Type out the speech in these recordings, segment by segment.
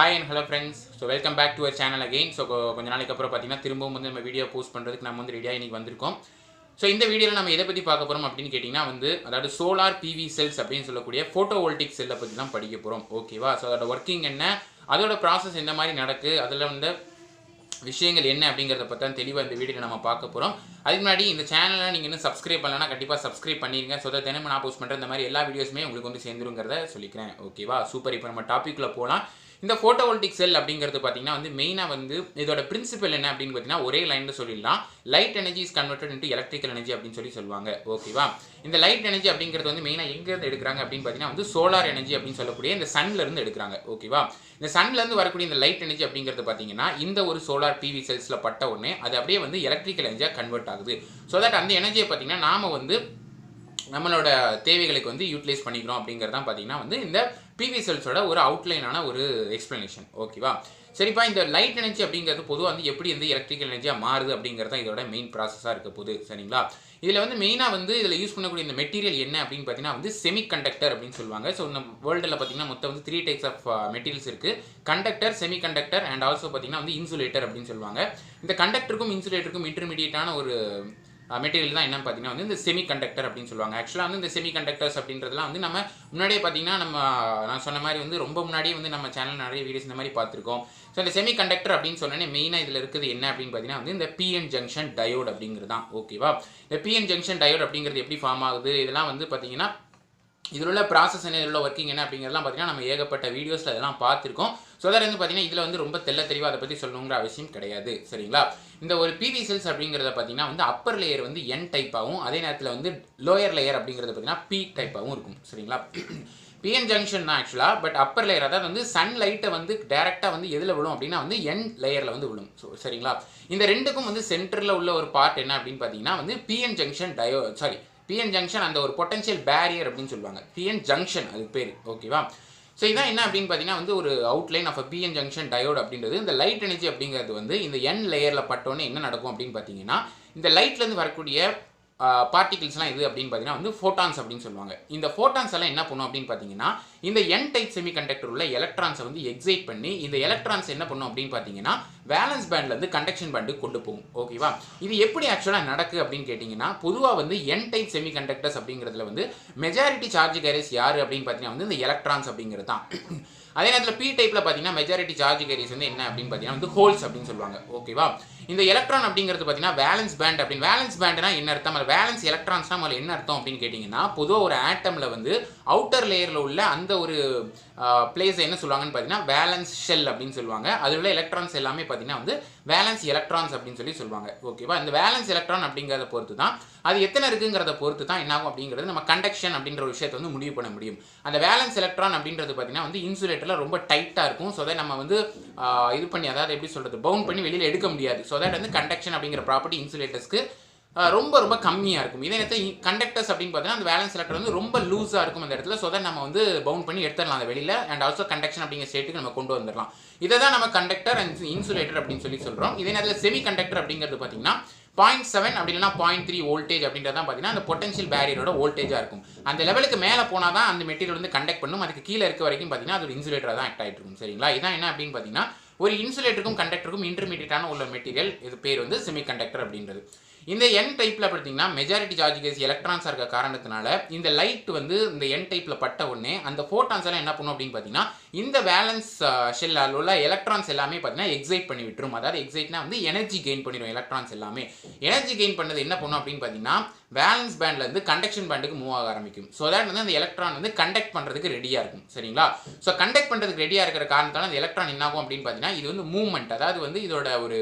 Hi and hello friends. So welcome back to our channel again. So கொஞ்ச நாளைக்கு அப்புறம் பாத்தீங்கன்னா திரும்பவும் வந்து நம்ம வீடியோ போஸ்ட் பண்றதுக்கு நம்ம வந்து ரெடியா இன்னைக்கு வந்திருக்கோம். ஸோ இந்த வீடியோவில் நம்ம எதை பற்றி பார்க்க போகிறோம் அப்படின்னு கேட்டிங்கன்னா அதாவது சோலார் பிவி செல்ஸ் அப்படின்னு சொல்லக்கூடிய ஃபோட்டோவோல்டிக் செல்லை பற்றி தான் படிக்க போகிறோம். ஓகேவா? ஸோ அதோட ஒர்க்கிங் என்ன, அதோட ப்ராசஸ் எந்த மாதிரி நடக்குது, அதில் விஷயங்கள் என்ன அப்படிங்கிறத பற்றி தான் தெளிவாக இந்த வீடியோவில் நம்ம பார்க்க போகிறோம். அதுக்கு முன்னாடி இந்த சேனலை நீங்கள் இன்னும் சப்ஸ்கிரைப் பண்ணலன்னா கண்டிப்பாக சப்ஸ்கிரைப் பண்ணிடுங்க. ஸோ அதை தினமும் நான் போஸ்ட் பண்ணுற இந்த மாதிரி எல்லா வீடியோஸுமே உங்களுக்கு வந்து சேர்ந்துருங்கிறத சொல்லிக்கிறேன். ஓகேவா? சூப்பர். இப்போ நம்ம டாப்பிக்கில் போகலாம். இந்த ஃபோட்டோவோல்டிக் செல் அப்படிங்கிறது பார்த்தீங்கன்னா மெயினாக இதோட பிரின்சிபல் என்ன அப்படின்னு பார்த்தீங்கன்னா ஒரே லைனில் சொல்லிடலாம். Light energy is converted into electrical energy அப்படின்னு சொல்லுவாங்க. ஓகேவா? இந்த லைட் எனர்ஜி அப்படிங்கிறது மெயினாக எங்கேருந்து எடுக்கிறாங்க அப்படின்னு பார்த்தீங்கன்னா சோலார் எனர்ஜி அப்படின்னு சொல்லக்கூடிய இந்த சன்லேருந்து எடுக்கிறாங்க. ஓகேவா? இந்த சன்லேருந்து வரக்கூடிய இந்த லைட் எனர்ஜி அப்படிங்கிறது பார்த்தீங்கன்னா இந்த ஒரு சோலார் பிவி செல்ஸில் பட்ட உடனே அது அப்படியே எலக்ட்ரிக்கல் எனர்ஜியாக கன்வெர்ட் ஆகுது. ஸோ தட் அந்த எனர்ஜியை பார்த்தீங்கன்னா நாம் நம்மளோட தேவைகளுக்கு யூட்டிலைஸ் பண்ணிக்கிறோம் அப்படிங்கிறது தான் பார்த்தீங்கன்னா இந்த பிவி செல்ஸோட ஒரு அவுட்லைனான ஒரு எக்ஸ்பிளனேஷன். ஓகேவா? சரிப்பா, இந்த லைட் எனர்ஜி அப்படிங்கிறது பொதுவாக எப்படி எலக்ட்ரிக்கல் எனர்ஜியாக மாறுது அப்படிங்கிறது தான் இதோட மெயின் ப்ராசஸாக இருக்க போகுது. சரிங்களா? இதில் மெயினாக இதில் யூஸ் பண்ணக்கூடிய இந்த மெட்டீரியல் என்ன அப்படின்னு பார்த்தீங்கன்னா செமி கண்டக்டர் அப்படின்னு சொல்லுவாங்க. ஸோ இந்த வேர்ல்டில் பார்த்தீங்கன்னா மொத்தம் 3 டைப்ஸ் ஆஃப் மெட்டீரியல்ஸ் இருக்குது. Conductor, semi conductor and also பார்த்தீங்கன்னா இன்சுலேட்டர் அப்படின்னு சொல்லுவாங்க. இந்த கண்டக்டருக்கும் இன்சுலேட்டருக்கும் இன்டர்மீடியட்டான ஒரு மெட்டீரியல் தான் என்னன்னு பார்த்தீங்கன்னா இந்த செமி கண்டக்டர் அப்படின்னு சொல்லுவாங்க. ஆக்சுவலாக இந்த செமி கண்டக்டர்ஸ் அப்படின்றதுலாம் நம்ம முன்னாடியே பார்த்தீங்கன்னா நான் சொன்ன மாதிரி ரொம்ப முன்னாடியே நம்ம சேனல் நிறைய வீடியோஸ் இந்த மாதிரி பார்த்துருக்கோம். ஸோ இந்த செமி கண்டக்டர் அப்படின்னு சொன்னோன்னே மெயினாக இதில் இருக்குது என்ன அப்படின்னு பார்த்தீங்கன்னா இந்த பிஎன் ஜங்ஷன் டயோட் அப்படிங்கிறது தான். ஓகேவா? இந்த பிஎன் ஜங்ஷன் டயோட் அப்படிங்கிறது எப்படி ஃபார்ம் ஆகுது, இதெல்லாம் பார்த்தீங்கன்னா இதில் உள்ள ப்ராசஸ் என்ன, இதில் ஒர்க்கிங் என்ன அப்படிங்கிறதுலாம் பார்த்தீங்கன்னா நம்ம ஏகப்பட்ட வீடியோஸில் அதெல்லாம் பார்த்துருக்கோம். ஸோ அதில் பார்த்தீங்கன்னா இதில் ரொம்ப தெளிவாக அதை பற்றி சொல்லணுங்கிற அவசியம் கிடையாது. சரிங்களா? இந்த ஒரு பிவி செல்ஸ் அப்படிங்கிறத பார்த்தீங்கன்னா அப்பர் லேயர் என் டைப்பாகவும், அதே நேரத்தில் லோயர் லேயர் அப்படிங்கிறது பார்த்தீங்கன்னா பி டைப்பாகவும் இருக்கும். சரிங்களா? பிஎன் ஜங்ஷன் தான் ஆக்சுவலாக, பட் அப்பர் லேயர் அதாவது சன்லைட்டை டேரெக்டாக எதில் விழும் அப்படின்னா என் லேயரில் விழும். ஸோ சரிங்களா? இந்த ரெண்டுக்கும் சென்டரில் உள்ள ஒரு பார்ட் என்ன அப்படின்னு பார்த்தீங்கன்னா பிஎன் ஜங்ஷன் பிஎன் ஜங்ஷன், அந்த ஒரு பொட்டன்ஷியல் பேரியர் அப்படின்னு சொல்லுவாங்க. பிஎன் ஜங்ஷன் அதுக்கு பேர். ஓகேவா? ஸோ இதான் என்ன அப்படின்னு பார்த்தீங்கன்னா ஒரு outline of PN junction diode அப்படின்றது. இந்த லைட் எனர்ஜி அப்படிங்கிறது இந்த என் லேயரில் பட்டோன்னே என்ன நடக்கும் அப்படின்னு பார்த்தீங்கன்னா இந்த லைட்லேருந்து வரக்கூடிய பார்ட்டிகிள்ஸ்லாம் இது அப்படின்னு பார்த்தீங்கன்னா ஃபோட்டான்ஸ் அப்படின்னு சொல்லுவாங்க. இந்த ஃபோட்டான்ஸ் எல்லாம் என்ன பண்ணும் அப்படின்னு பார்த்தீங்கன்னா இந்த என் டைப் செமி கண்டக்டர் உள்ள எலக்ட்ரான்ஸை எக்ஸைட் பண்ணி இந்த எலக்ட்ரான்ஸ் என்ன பண்ணும் அப்படின்னு பார்த்தீங்கன்னா வேலன்ஸ் பேண்ட்லேருந்து கண்டக்ஷன் பேண்டுக்கு கொண்டு போகும். ஓகேவா? இது எப்படி ஆக்சுவலாக நடக்குது அப்படின்னு கேட்டிங்கன்னா பொதுவாக என் டைப் செமி கண்டக்டர்ஸ் அப்படிங்கிறதுல மெஜாரிட்டி சார்ஜ் கேரியர்ஸ் யார் அப்படின்னு பார்த்தீங்கன்னா இந்த எலக்ட்ரான்ஸ் அப்படிங்கிறது தான். அதே நேரத்தில் பி டைப்பில் பார்த்தீங்கன்னா மெஜாரிட்டி சார்ஜ் கேரியர்ஸ் என்ன அப்படின்னு பார்த்தீங்கன்னா ஹோல்ஸ் அப்படின்னு சொல்லுவாங்க. ஓகேவா? இந்த எலக்ட்ரான் அப்படிங்கிறது பார்த்தீங்கன்னா வேலன்ஸ் பேண்ட் அப்படின்னு. வேலன்ஸ் பேண்ட்னா என்ன அர்த்தம், வேலன்ஸ் எலக்ட்ரான்ஸ்னா என்ன அர்த்தம் அப்படின்னு கேட்டிங்கன்னா பொதுவாக ஒரு ஆட்டமில் அவுட்டர் லேயரில் உள்ள அந்த ஒரு பிளேஸ் என்ன சொல்லுவாங்கன்னு பார்த்தீங்கன்னா வேலன்ஸ் ஷெல் அப்படின்னு சொல்லுவாங்க. அதில் உள்ள எலக்ட்ரான்ஸ் எல்லாமே பார்த்தீங்கன்னா வேலன்ஸ் எலக்ட்ரான்ஸ் அப்படின்னு சொல்லுவாங்க. ஓகேவா? இந்த வேலன்ஸ் எலக்ட்ரான் அப்படிங்கிறத பொறுத்து தான் அது எத்தனை இருக்குங்கிறத பொறுத்து தான் என்ன ஆகும் அப்படிங்கிறது நம்ம கண்டக்ஷன் அப்படின்ற ஒரு விஷயத்தை முடிவு பண்ண முடியும். அந்த வேலன்ஸ் எலக்ட்ரான் அப்படின்றது பார்த்தீங்கன்னா இன்சுலேட்டரில் ரொம்ப டைட்டாக இருக்கும். ஸோ அதை நம்ம இது பண்ணி அதாவது எப்படி சொல்கிறது பவுண்ட் பண்ணி வெளியில் எடுக்க முடியாது. ஸோ தட் கண்டக்ஷன் அப்படிங்கிற ப்ராப்பர்ட்டி இன்சுலேட்டர்ஸ்க்கு ரொம்ப ரொம்ப கம்மியாக இருக்கும். இதே நேரத்தில் கண்டக்டர்ஸ் அப்படின்னு பார்த்தீங்கன்னா அந்த வேலன்ஸ் எலக்ட்ரான் ரொம்ப லூஸாக இருக்கும் அந்த இடத்துல. ஸோ அதை நம்ம பவுண்ட் பண்ணி எடுத்துடலாம் அந்த வெளியில். அண்ட் ஆல்சோ கண்டக்ஷன் அப்படிங்கிற ஸ்டேட்டுக்கு நம்ம கொண்டு வந்துடலாம். இதை தான் நம்ம கண்டக்டர் அண்ட் இன்சுலேட்டர் அப்படின்னு சொல்கிறோம். இதே நேரத்தில் செமி கண்டக்டர் அப்படிங்கிறது பார்த்தீங்கன்னா 0.7 அப்படி இல்லைனா 0.3 வோல்டேஜ் அப்படின்றது தான் பார்த்தீங்கன்னா அந்த பொட்டன்ஷியல் பேரியரோட வோல்டேஜாக இருக்கும். அந்த லெவலுக்கு மேலே போனால் தான் அந்த மெட்டீரியல் கண்டக்ட் பண்ணும். அதுக்கு கீழே இருக்க வரைக்கும் பார்த்தீங்கன்னா அது ஒரு இன்சுலேட்டராக தான் ஆக்ட் ஆகிட்டு இருக்கும். சரிங்களா? இதான் என்ன அப்படின்னு பார்த்தீங்கன்னா ஒரு இன்சுலேட்டருக்கும் கண்டக்டருக்கும் இன்டர்மீடியட்டான உள்ள மெட்டீரியல், இது பேர் செமி கண்டக்டர் அப்படின்றது. இந்த என் டைப்பில் பார்த்தீங்கன்னா மெஜாரிட்டி சார்ஜ் கேஸ் எலக்ட்ரான்ஸாக இருக்க காரணத்தினால இந்த லைட் இந்த என் டைப்பில் பட்ட உடனே அந்த ஃபோட்டான்ஸ் எல்லாம் என்ன பண்ணும் அப்படின்னு பார்த்தீங்கன்னா இந்த வேலன்ஸ் ஷெல்லால் உள்ள எலக்ட்ரான்ஸ் எல்லாமே பார்த்தீங்கன்னா எக்ஸைட் பண்ணி விட்டுரும். அதாவது எக்ஸைட்னா எனர்ஜி கெயின் பண்ணிடும். எலக்ட்ரான்ஸ் எல்லாமே எனர்ஜி கெயின் பண்ணது என்ன பண்ணும் அப்படின்னு பார்த்தீங்கன்னா வேலன்ஸ் பேண்ட்லேருந்து கண்டக்ஷன் பேண்டுக்கு மூவ் ஆக ஆரம்பிக்கும். ஸோ தட் அந்த எலக்ட்ரான் கண்டக்ட் பண்ணுறதுக்கு ரெடியாக இருக்கும். சரிங்களா? ஸோ கண்டக்ட் பண்ணுறதுக்கு ரெடியாக இருக்கிற காரணத்தால் அந்த எலக்ட்ரான் என்ன ஆகும் அப்படின்னு பார்த்தீங்கன்னா இது மூவ்மெண்ட், அதாவது இதோட ஒரு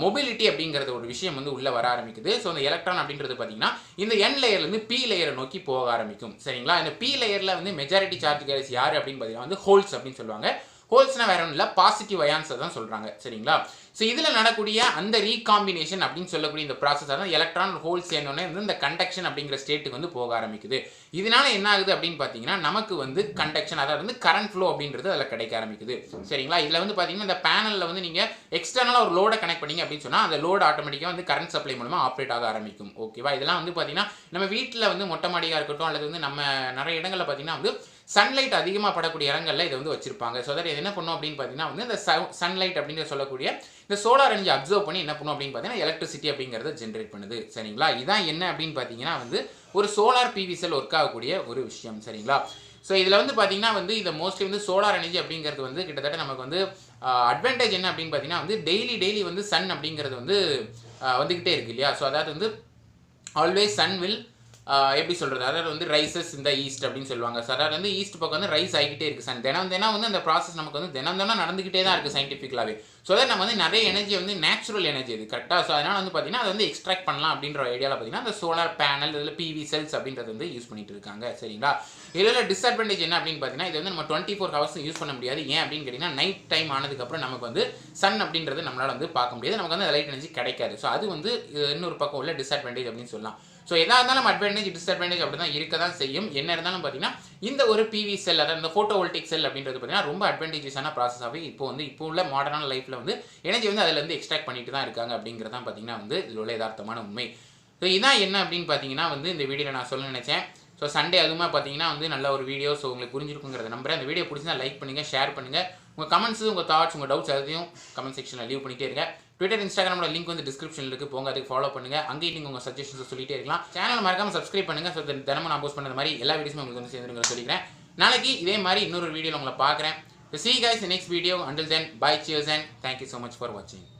மொபிலிட்டி அப்படிங்கிறது ஒரு விஷயம் உள்ளே வர ஆரம்பிக்குது. ஸோ அந்த எலக்ட்ரான் அப்படின்றது பார்த்தீங்கன்னா இந்த என் லேயர்லேருந்து பி லேயரை நோக்கி போக ஆரம்பிக்கும். சரிங்களா? இந்த பி லேயரில் மெஜாரிட்டி சார்ஜ் கேரியர்ஸ் யார் அப்படின்னு பார்த்தீங்கன்னா ஹோல்ஸ் அப்படின்னு சொல்லுவாங்க. ஹோல்ஸ்னா வேற ஒன்றும் இல்லை, பாசிட்டிவ் அயான்ஸை தான் சொல்கிறாங்க. சரிங்களா? ஸோ இதில் நடக்கூடிய அந்த ரீகாம்பினேஷன் அப்படின்னு சொல்லக்கூடிய இந்த ப்ராசஸ் தான் எலக்ட்ரான் ஹோல்ஸ் சேர்ந்தோடனே இந்த கண்டக்ஷன் அப்படிங்கிற ஸ்டேட்டுக்கு போக ஆரம்பிக்குது. இதனால என்ன ஆகுது அப்படின்னு பார்த்தீங்கன்னா நமக்கு கண்டக்ஷன் அதாவது கரண்ட் ஃப்ளோ அப்படின்றது அதில் கிடைக்க ஆரம்பிக்குது. சரிங்களா? இதில் பார்த்தீங்கன்னா இந்த பேனலில் நீங்கள் எக்ஸ்டர்னலாக ஒரு லோடை கனெக்ட் பண்ணீங்க அப்படின்னு சொன்னால் அந்த லோடு ஆட்டோமேட்டிக்காக கரண்ட் சப்ளை மூலமாக ஆப்ரேட் ஆக ஆரம்பிக்கும். ஓகேவா? இதெல்லாம் பார்த்தீங்கன்னா நம்ம வீட்டில் மொட்டை மாடியாக இருக்கட்டும் அல்லது நம்ம நிறைய இடங்களில் பார்த்தீங்கன்னா சன்லைட் அதிகமாக படக்கூடிய இடங்கள்ல இதை வந்து வச்சிருப்பாங்க. ஸோ தட் இது என்ன பண்ணும் அப்படின்னு பார்த்தீங்கன்னா வந்து இந்த சன்லைட் அப்படின்னு சொல்லக்கூடிய இந்த சோலார் எனர்ஜி அப்சர்வ் பண்ணி என்ன பண்ணும் அப்படின்னு பார்த்தீங்கன்னா எலக்ட்ரிசிட்டி அப்படிங்கிறத ஜென்ரேட் பண்ணுது. சரிங்களா? இதான் என்ன அப்படின்னு பார்த்தீங்கன்னா வந்து ஒரு சோலார் பிவி செல் ஒர்க் ஆகக்கூடிய ஒரு விஷயம். சரிங்களா? ஸோ இதில் வந்து பார்த்தீங்கன்னா வந்து இதை மோஸ்ட்லி வந்து சோலார் எனர்ஜி அப்படிங்கிறது வந்து கிட்டத்தட்ட நமக்கு வந்து அட்வான்டேஜ் என்ன அப்படின்னு பார்த்தீங்கன்னா வந்து டெய்லி வந்து சன் அப்படிங்கிறது வந்து வந்துக்கிட்டே இருக்கு இல்லையா? ஸோ அதாவது வந்து ஆல்வேஸ் சன் வில் எப்படி சொல்கிறது, அதாவது வந்து ரைசஸ் இந்த ஈஸ்ட் அப்படின்னு சொல்லுவாங்க. ஸோ அதாவது வந்து ஈஸ்ட் பக்கம் வந்து ரைஸ் ஆகிக்கிட்டே இருக்குது சன். தினம் வந்து அந்த ப்ராசஸ் நமக்கு வந்து தினம் நடந்துக்கிட்டே தான் இருக்குது சயின்டிஃபிக்கலாகவே. ஸோ அதை நம்ம வந்து நிறைய எனர்ஜி வந்து நேச்சுரல் எனர்ஜி இது கரெக்டாக. ஸோ அதனால் வந்து பார்த்தீங்கன்னா அதை வந்து எக்ஸ்ட்ராக்ட் பண்ணலாம் அப்படின்ற ஐடியாவில் பார்த்தீங்கன்னா அந்த சோலார் பேனல் இதில் பிவி செல்ஸ் அப்படின்றது வந்து யூஸ் பண்ணிட்டு இருக்காங்க. சரிங்களா? இதில் டிஸ்அட்வான்டேஜ் என்ன அப்படின்னு பார்த்தீங்கன்னா இது வந்து நம்ம 24 ஹவர்ஸ் யூஸ் பண்ண முடியாது. ஏன் அப்படின்னு கேட்டிங்கன்னா நைட் டைம் ஆனதுக்கப்புறம் நமக்கு வந்து சன் அப்படின்றது நம்மளால் வந்து பார்க்க முடியாது. நமக்கு வந்து லைட் எனர்ஜி கிடைக்காது. ஸோ அது வந்து இன்னொரு பக்கம் உள்ள டிஸ்அட்வான்டேஜ் அப்படின்னு சொல்லலாம். ஸோ எதாக இருந்தாலும் அட்வான்டேஜ் டிஸ்அட்வான்டேஜ் அப்படி தான் இருக்க தான் செய்யும். என்ன இருந்தாலும் பார்த்தீங்கன்னா இந்த ஒரு பிவி செல் அதாவது இந்த ஃபோட்டோவோல்டிக் செல் அப்படின்றது பார்த்தீங்கன்னா ரொம்ப அட்வான்டேஜஸான ப்ராசஸாகவே இப்போ உள்ள மாடர்னான லைஃப்பில் வந்து எனர்ஜி வந்து அதில் வந்து எக்ஸ்ட்ராக்ட் பண்ணிட்டு தான் இருக்காங்க அப்படிங்கிறது தான் பார்த்தீங்கன்னா வந்து இதில் உள்ள யதார்த்தமான உண்மை. ஸோ இதான் என்ன அப்படின்னு பார்த்தீங்கன்னா வந்து இந்த வீடியோவில் நான் சொல்ல நினச்சேன். ஸோ சண்டே அதுவுமா பார்த்தீங்கன்னா வந்து நல்ல ஒரு வீடியோ. ஸோ உங்களுக்கு புரிஞ்சிருக்குங்கிறத நம்புறேன். அந்த வீடியோ பிடிச்சிருந்தா லைக் பண்ணுங்கள், ஷேர் பண்ணுங்கள். உங்கள் கமெண்ட்ஸ், உங்கள் தாட்ஸ், உங்கள் டவுட்ஸ் எல்லாத்தையும் கமெண்ட் செக்ஷனில் லீவ் பண்ணிட்டே இருங்க. ட்விட்டர், இன்ஸ்டாகிராமோட லிங்க் வந்து டிஸ்கிரிப்ஷனில் இருக்குது. போங்க, அதுக்கு ஃபாலோ பண்ணுங்கள். அங்கேயும் நீங்கள் உங்கள் சஜஷன்ஸை சொல்லிட்டே இருக்கலாம். சேனல் மறக்காமல் சப்ஸ்கிரைப் பண்ணுங்கள். ஸோ தினமும் நான் போஸ்ட் பண்ண மாதிரி எல்லா வீடியோஸும் உங்களுக்கு வந்து சேர்ந்துருங்க சொல்லிக்கிறேன். நாளைக்கு இதே மாதிரி இன்னொரு வீடியோவில் உங்களை பார்க்குறேன். See you guys in the next video. Until then, bye, cheers and thank you so much for watching.